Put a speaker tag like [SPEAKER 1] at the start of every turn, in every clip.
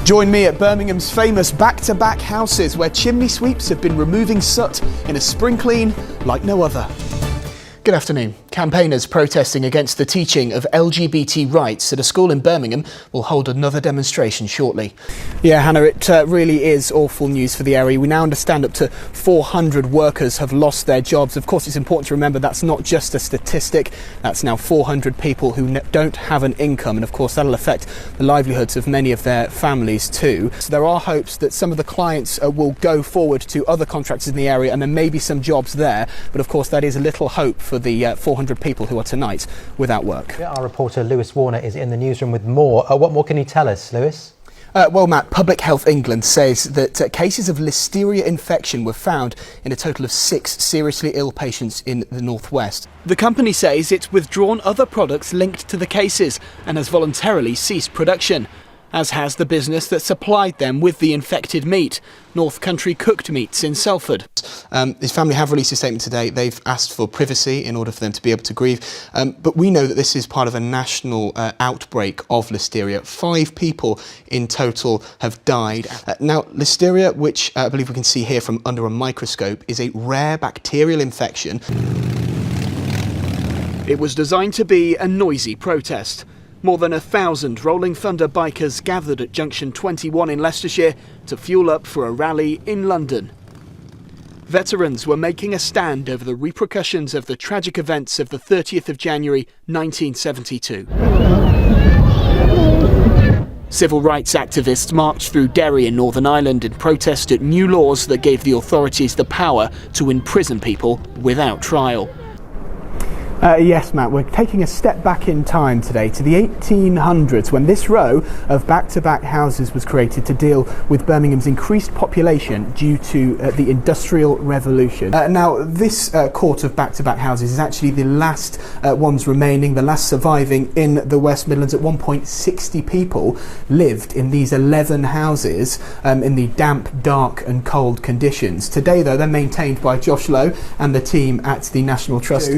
[SPEAKER 1] Join me at Birmingham's famous back-to-back houses where chimney sweeps have been removing soot in a spring clean like no other. Good afternoon. Campaigners protesting against the teaching of LGBT rights at a school in Birmingham will hold another demonstration shortly. Yeah, Hannah, it really is awful news for the area. We now understand up to 400 workers have lost their jobs. Of course, it's important to remember that's not just a statistic. That's now 400 people who don't have an income, and of course that'll affect the livelihoods of many of their families too. So there are hopes that some of the clients will go forward to other contractors in the area and there may be some jobs there, but of course that is a little hope for the 400 people who are tonight without work.
[SPEAKER 2] Our reporter Lewis Warner is in the newsroom with more. What more can you tell us, Lewis?
[SPEAKER 1] Well, Matt, Public Health England says that cases of listeria infection were found in a total of 6 seriously ill patients in the northwest. The company says it's withdrawn other products linked to the cases and has voluntarily ceased production, as has the business that supplied them with the infected meat, North Country Cooked Meats in Salford. His family have released a statement today. They've asked for privacy in order for them to be able to grieve. But we know that this is part of a national outbreak of listeria. 5 people in total have died. Now, listeria, which I believe we can see here from under a microscope, is a rare bacterial infection. It was designed to be a noisy protest. More than 1,000 Rolling Thunder bikers gathered at Junction 21 in Leicestershire to fuel up for a rally in London. Veterans were making a stand over the repercussions of the tragic events of the 30th of January 1972. Civil rights activists marched through Derry in Northern Ireland in protest at new laws that gave the authorities the power to imprison people without trial. Yes, Matt, we're taking a step back in time today to the 1800s when this row of back-to-back houses was created to deal with Birmingham's increased population due to the Industrial Revolution. Now, this court of back-to-back houses is actually the last ones remaining, the last surviving in the West Midlands. At one point, 60 people lived in these 11 houses in the damp, dark and cold conditions. Today, though, they're maintained by Josh Lowe and the team at the National Trust.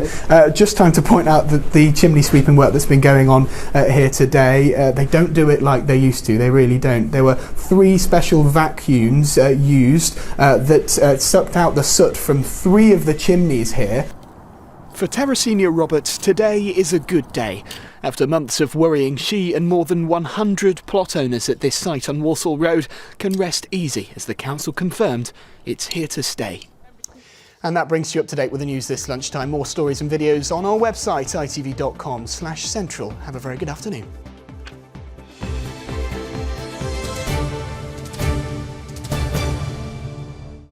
[SPEAKER 1] Just time to point out that the chimney sweeping work that's been going on here today, they don't do it like they used to. They really don't. There were 3 special vacuums used that sucked out the soot from 3 of the chimneys here. For Teresina Roberts, today is a good day. After months of worrying, she and more than 100 plot owners at this site on Walsall Road can rest easy as the council confirmed it's here to stay. And that brings you up to date with the news this lunchtime. More stories and videos on our website, itv.com/central. Have a very good afternoon.